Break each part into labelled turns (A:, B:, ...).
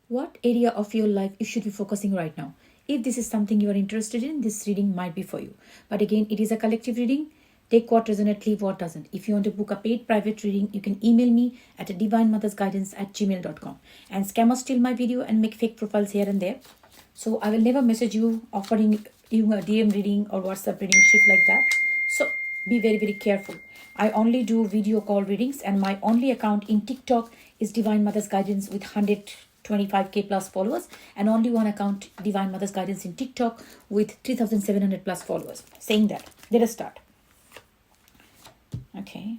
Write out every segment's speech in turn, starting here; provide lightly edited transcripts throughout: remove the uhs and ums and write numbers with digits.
A: What area of your life you should be focusing right now? If this is something you are interested in, this reading might be for you. But again, it is a collective reading. Take what resonates, leave what doesn't. If you want to book a paid private reading, you can email me at divinemothersguidance@gmail.com and scam or steal my video and make fake profiles here and there. So I will never message you offering you a DM reading or WhatsApp reading, shit like that. So be very, very careful. I only do video call readings, and my only account in TikTok is Divine Mother's Guidance with 125k plus followers, and only one account, Divine Mother's Guidance in TikTok with 3700 plus followers. Saying that, let us start. Okay.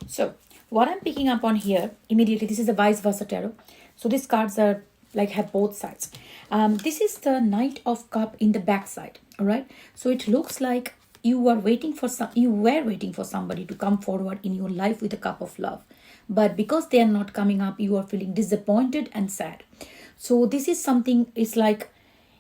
A: So what I'm picking up on here immediately, this is the vice versa tarot. So these cards are like have both sides. This is the Knight of Cup in the back side. All right. So it looks like you were waiting for somebody to come forward in your life with a cup of love, but because they are not coming up, you are feeling disappointed and sad. So this is something. It's like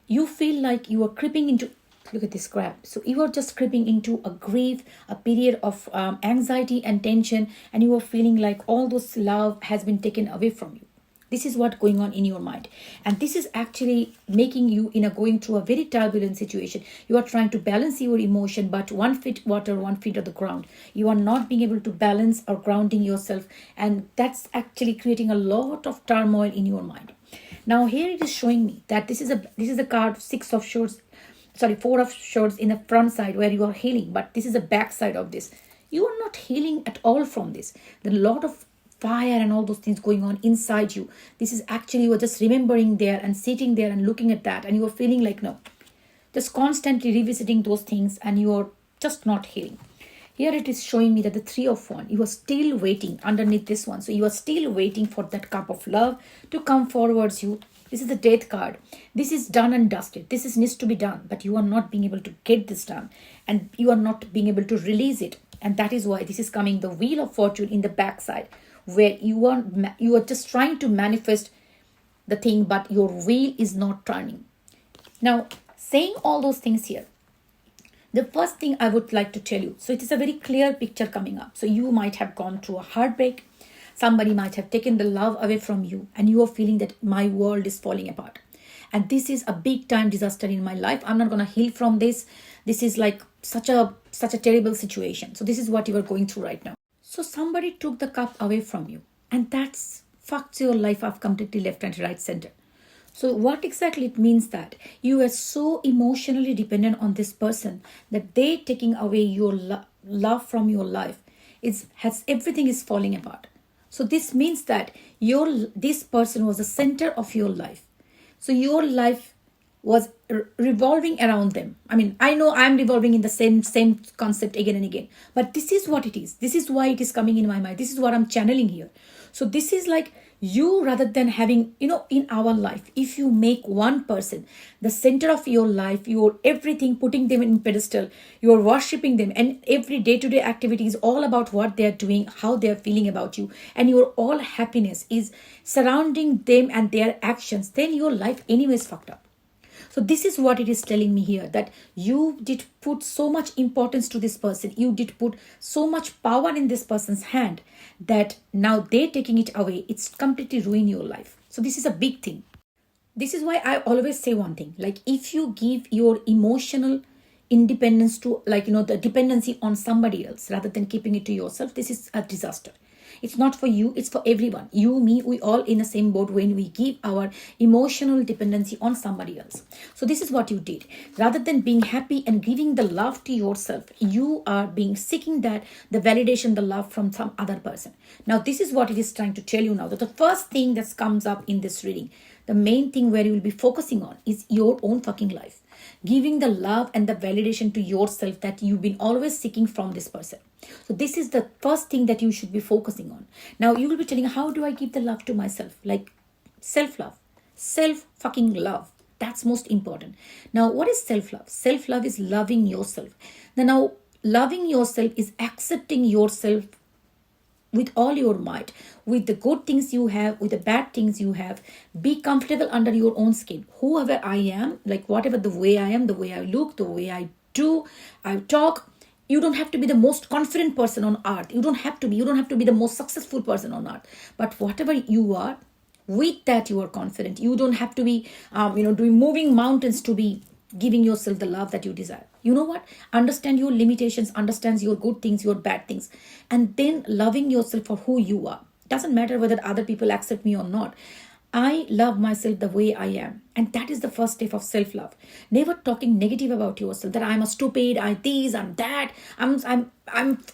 A: you feel like you are creeping into, look at this crap. So you are just creeping into a grief, a period of anxiety and tension, and you are feeling like all those love has been taken away from you. This is what going on in your mind, and this is actually making you going through a very turbulent situation. You are trying to balance your emotion, but 1 foot water, 1 feet of the ground. You are not being able to balance or grounding yourself, and that's actually creating a lot of turmoil in your mind. Now here it is showing me that this is a card, four of swords in the front side where you are healing, but this is the back side of this. You are not healing at all from this. There's a lot of fire and all those things going on inside you. This is actually, you are just remembering there and sitting there and looking at that, and you are feeling like, no, just constantly revisiting those things, and you are just not healing. Here it is showing me that the Three of Wands, you are still waiting underneath this one. So you are still waiting for that cup of love to come forwards you. This is the Death card. This is done and dusted. This is needs to be done, but you are not being able to get this done, and you are not being able to release it. And that is why this is coming the Wheel of Fortune in the backside, where you are just trying to manifest the thing, but your wheel is not turning. Now, saying all those things here, the first thing I would like to tell you, so it is a very clear picture coming up. So you might have gone through a heartbreak. Somebody might have taken the love away from you, and you are feeling that my world is falling apart. And this is a big time disaster in my life. I'm not going to heal from this. This is like such a terrible situation. So this is what you are going through right now. So somebody took the cup away from you, and that's fucked your life up completely, left and right center. So what exactly it means that you are so emotionally dependent on this person that they taking away your love from your life has everything is falling apart. So this means that this person was the center of your life. So your life was revolving around them. I mean, I know I'm revolving in the same concept again and again, but this is what it is. This is why it is coming in my mind. This is what I'm channeling here. So this is like you, rather than having, in our life, if you make one person the center of your life, your everything, putting them in pedestal, you're worshiping them, and every day-to-day activity is all about what they're doing, how they're feeling about you, and your all happiness is surrounding them and their actions, then your life anyway is fucked up. So this is what it is telling me here, that you did put so much importance to this person. You did put so much power in this person's hand that now they're taking it away. It's completely ruined your life. So this is a big thing. This is why I always say one thing, like if you give your emotional independence to the dependency on somebody else rather than keeping it to yourself, this is a disaster. It's not for you, it's for everyone. You, me, we all in the same boat when we give our emotional dependency on somebody else. So this is what you did. Rather than being happy and giving the love to yourself, you are seeking the validation, the love from some other person. Now this is what it is trying to tell you now, that the first thing that comes up in this reading, the main thing where you will be focusing on is your own fucking life. Giving the love and the validation to yourself that you've been always seeking from this person. So this is the first thing that you should be focusing on. Now you will be telling, how do I give the love to myself? Like self-love. Self-fucking love. That's most important. Now what is self-love? Self-love is loving yourself. Now loving yourself is accepting yourself with all your might, with the good things you have, with the bad things you have. Be comfortable under your own skin. Whoever I am, like whatever the way I am, the way I look, the way I do, I talk. You don't have to be the most confident person on earth. You don't have to be. You don't have to be the most successful person on earth. But whatever you are, with that you are confident. You don't have to be, doing moving mountains to be giving yourself the love that you desire. You know what? Understand your limitations, understands your good things, your bad things, and then loving yourself for who you are. Doesn't matter whether other people accept me or not. I love myself the way I am. And that is the first step of self-love. Never talking negative about yourself, that I'm a stupid, I'm this, I'm that,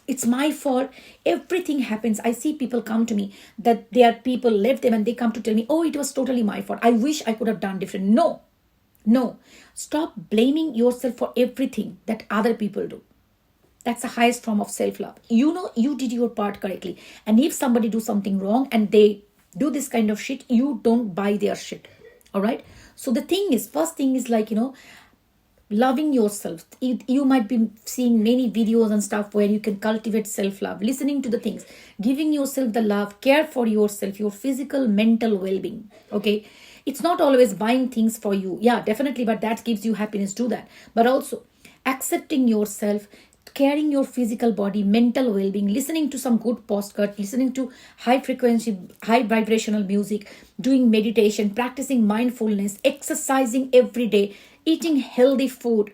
A: it's my fault. Everything happens. I see people come to me that their people left them and they come to tell me, oh, it was totally my fault. I wish I could have done different. No. Stop blaming yourself for everything that other people do. That's the highest form of self-love. You know you did your part correctly. And if somebody do something wrong and they do this kind of shit, you don't buy their shit. All right? So the first thing is loving yourself. You might be seeing many videos and stuff where you can cultivate self-love, listening to the things, giving yourself the love, care for yourself, your physical, mental well-being. Okay? It's not always buying things for you. Yeah, definitely, but that gives you happiness. Do that. But also accepting yourself, caring your physical body, mental well-being, listening to some good podcast, listening to high frequency, high vibrational music, doing meditation, practicing mindfulness, exercising every day, eating healthy food,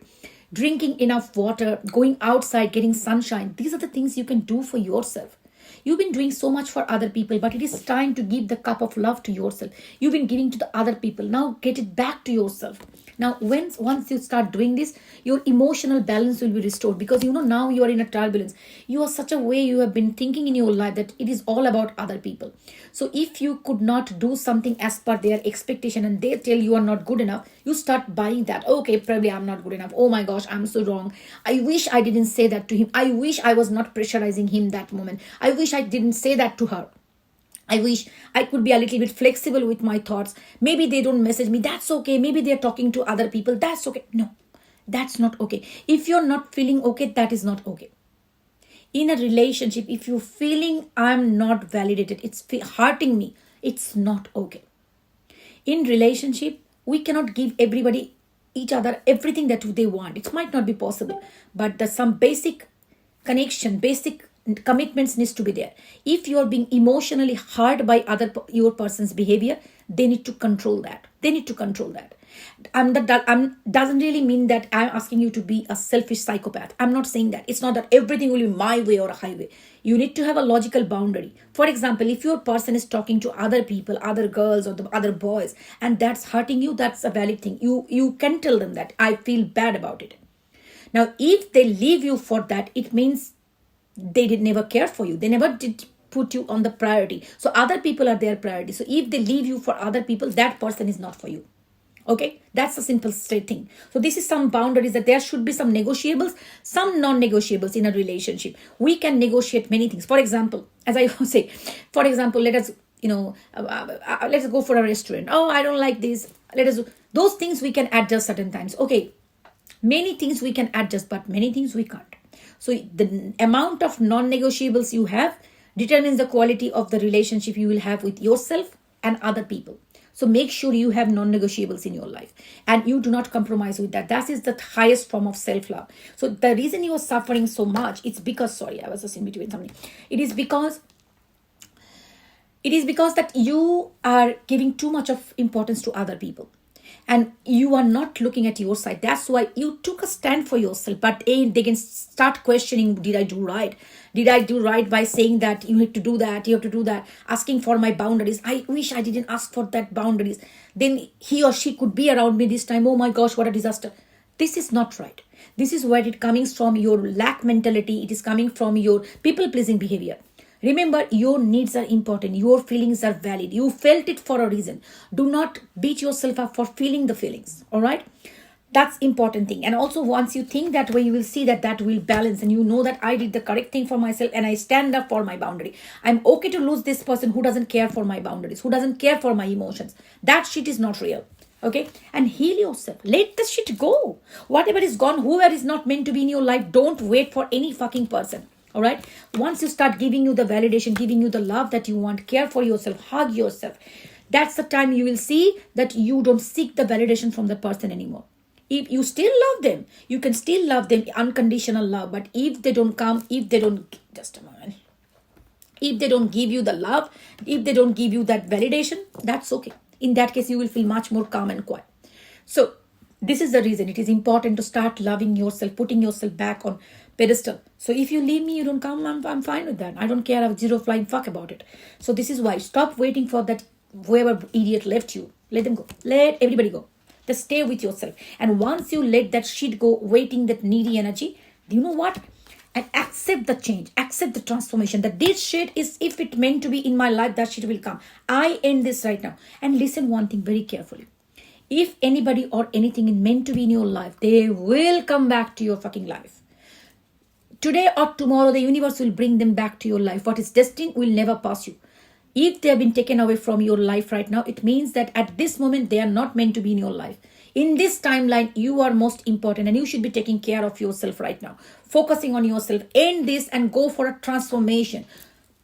A: drinking enough water, going outside, getting sunshine. These are the things you can do for yourself. You've been doing so much for other people, but it is time to give the cup of love to yourself. You've been giving to the other people. Now get it back to yourself. Now, once you start doing this, your emotional balance will be restored, because now you are in a turbulence. You are such a way you have been thinking in your life that it is all about other people. So if you could not do something as per their expectation and they tell you are not good enough, you start buying that. Okay, probably I'm not good enough. Oh my gosh, I'm so wrong. I wish I didn't say that to him. I wish I was not pressurizing him that moment. I wish I didn't say that to her. I wish I could be a little bit flexible with my thoughts. Maybe they don't message me. That's okay. Maybe they're talking to other people. That's okay. No, that's not okay. If you're not feeling okay, that is not okay. In a relationship, if you're feeling I'm not validated, it's hurting me, it's not okay. In relationship, we cannot give each other everything that they want. It might not be possible, but there's some basic connection, basic commitments needs to be there. If you are being emotionally hurt by your person's behavior, they need to control that. Doesn't really mean that I'm asking you to be a selfish psychopath. I'm not saying that. It's not that everything will be my way or a highway. You need to have a logical boundary. For example, if your person is talking to other people, other girls or the other boys, and that's hurting you, that's a valid thing. You can tell them that I feel bad about it. Now, if they leave you for that, it means they did never care for you. They never did put you on the priority. So other people are their priority. So if they leave you for other people, that person is not for you. Okay, that's a simple straight thing. So this is some boundaries, that there should be some negotiables, some non-negotiables in a relationship. We can negotiate many things. For example, as I say, let us let's go for a restaurant. Oh, I don't like this. Those things we can adjust certain times. Okay, many things we can adjust, but many things we can't. So the amount of non-negotiables you have determines the quality of the relationship you will have with yourself and other people. So make sure you have non-negotiables in your life and you do not compromise with that. That is the highest form of self-love. So the reason you are suffering so much, it's because, I was just in between something. It is because that you are giving too much of importance to other people. And you are not looking at your side. That's why you took a stand for yourself. But they can start questioning, did I do right? Did I do right by saying that you have to do that, you have to do that, asking for my boundaries? I wish I didn't ask for that boundaries. Then he or she could be around me this time. Oh my gosh, what a disaster. This is not right. This is where it coming from, your lack mentality. It is coming from your people-pleasing behavior. Remember, your needs are important. Your feelings are valid. You felt it for a reason. Do not beat yourself up for feeling the feelings. All right? That's important thing. And also, once you think that way, you will see that will balance. And you know that I did the correct thing for myself and I stand up for my boundary. I'm okay to lose this person who doesn't care for my boundaries, who doesn't care for my emotions. That shit is not real. Okay? And heal yourself. Let the shit go. Whatever is gone, whoever is not meant to be in your life, don't wait for any fucking person. All right. Once you start giving you the validation, giving you the love that you want, care for yourself, hug yourself, that's the time you will see that you don't seek the validation from the person anymore. If you still love them, you can still love them, unconditional love. But if they don't come, if they don't, just a moment, if they don't give you the love, if they don't give you that validation, that's okay. In that case, you will feel much more calm and quiet. So this is the reason it is important to start loving yourself, putting yourself back on pedestal. So if you leave me, you don't come, I'm fine with that. I don't care. I have zero flying fuck about it. So this is why stop waiting for that whoever idiot left you. Let them go. Let everybody go. Just stay with yourself. And once you let that shit go, waiting that needy energy, do you know what? And accept the change, accept the transformation. That this shit is, if it meant to be in my life, that shit will come. I end this right now. And listen one thing very carefully. If anybody or anything is meant to be in your life, they will come back to your fucking life. Today or tomorrow, the universe will bring them back to your life. What is destined will never pass you. If they have been taken away from your life right now, it means that at this moment, they are not meant to be in your life. In this timeline, you are most important and you should be taking care of yourself right now. Focusing on yourself. End this and go for a transformation.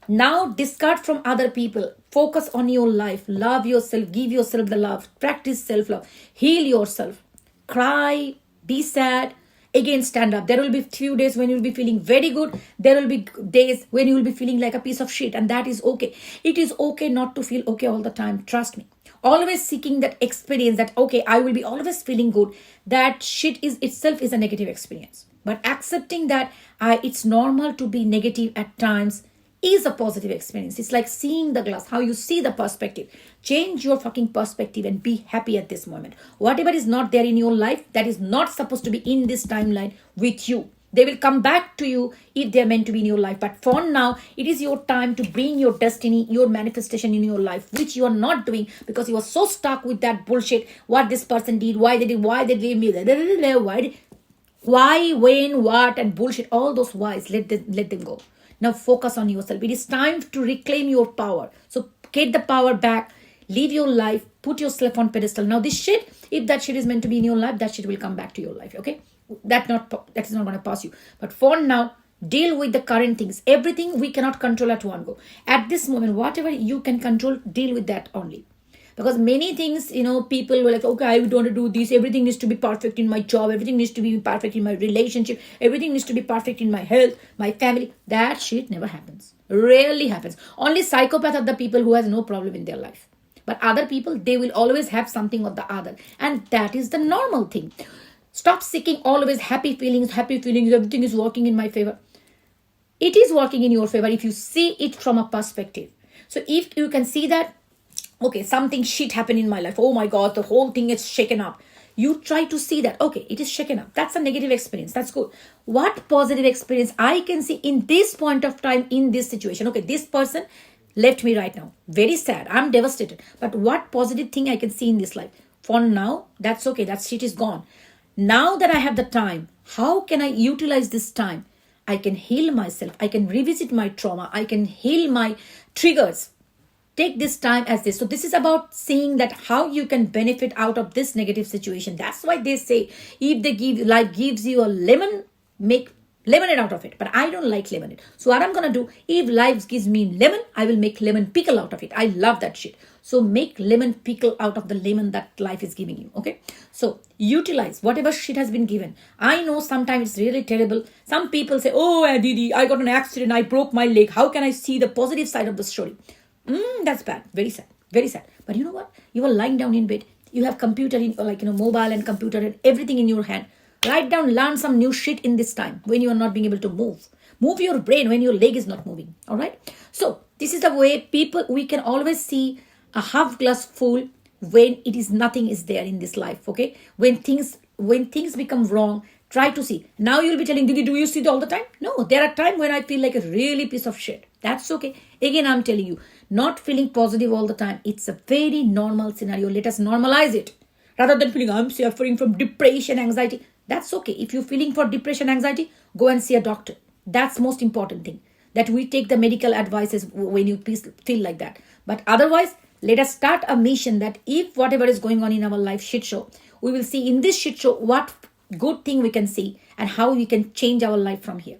A: Now discard from other people. Focus on your life. Love yourself. Give yourself the love. Practice self-love. Heal yourself. Cry. Be sad. Again, stand up. There will be few days when you will be feeling very good. There will be days when you will be feeling like a piece of shit. And that is okay. It is okay not to feel okay all the time. Trust me. Always seeking that experience that, okay, I will be always feeling good. That shit is itself is a negative experience. But accepting that it's normal to be negative at times is a positive experience. It's like seeing the glass, how you see the perspective. Change your fucking perspective and be happy at this moment. Whatever is not there in your life, that is not supposed to be in this timeline with you. They will come back to you if they are meant to be in your life. But for now, it is your time to bring your destiny, your manifestation in your life, which you are not doing because you are so stuck with that bullshit. What this person did, why they gave me, why, when, what, and bullshit. All those whys, let them go. Now focus on yourself. It is time to reclaim your power. So get the power back. Live your life. Put yourself on pedestal. Now this shit, if that shit is meant to be in your life, that shit will come back to your life. Okay? That is not going to pass you. But for now, deal with the current things. Everything we cannot control at one go. At this moment, whatever you can control, deal with that only. Because many things, people were like, okay, I don't want to do this. Everything needs to be perfect in my job. Everything needs to be perfect in my relationship. Everything needs to be perfect in my health, my family. That shit never happens. Rarely happens. Only psychopaths are the people who has no problem in their life. But other people, they will always have something or the other. And that is the normal thing. Stop seeking always happy feelings. Everything is working in my favor. It is working in your favor if you see it from a perspective. So if you can see that, okay, something shit happened in my life. Oh my God, the whole thing is shaken up. You try to see that, okay, it is shaken up. That's a negative experience. That's good. What positive experience I can see in this point of time, in this situation? Okay, this person left me right now. Very sad. I'm devastated. But what positive thing I can see in this life? For now, that's okay. That shit is gone. Now that I have the time, how can I utilize this time? I can heal myself. I can revisit my trauma. I can heal my triggers. Take this time as this. So this is about seeing that how you can benefit out of this negative situation. That's why they say, if life gives you a lemon, make lemonade out of it. But I don't like lemonade. So what I'm going to do, if life gives me lemon, I will make lemon pickle out of it. I love that shit. So make lemon pickle out of the lemon that life is giving you. Okay. So utilize whatever shit has been given. I know sometimes it's really terrible. Some people say, oh, Aditi, I got an accident. I broke my leg. How can I see the positive side of the story? That's bad. Very sad. Very sad. But you know what? You are lying down in bed. You have computer in mobile and computer and everything in your hand. Write down, learn some new shit in this time when you are not being able to move. Move your brain when your leg is not moving. All right. So this is the way we can always see a half glass full when it is nothing is there in this life. Okay. When things become wrong, try to see. Now you'll be telling, Didi, do you see it all the time? No, there are times when I feel like a really piece of shit. That's okay. Again, I'm telling you, not feeling positive all the time. It's a very normal scenario. Let us normalize it. Rather than feeling I'm suffering from depression, anxiety. That's okay. If you're feeling for depression, anxiety, go and see a doctor. That's most important thing. That we take the medical advices when you feel like that. But otherwise, let us start a mission that if whatever is going on in our life shit show, we will see in this shit show what good thing we can see and how we can change our life from here.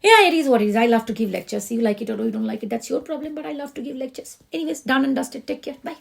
A: Yeah, it is what it is. I love to give lectures. You like it or you don't like it, that's your problem, but I love to give lectures. Anyways, done and dusted. Take care. Bye.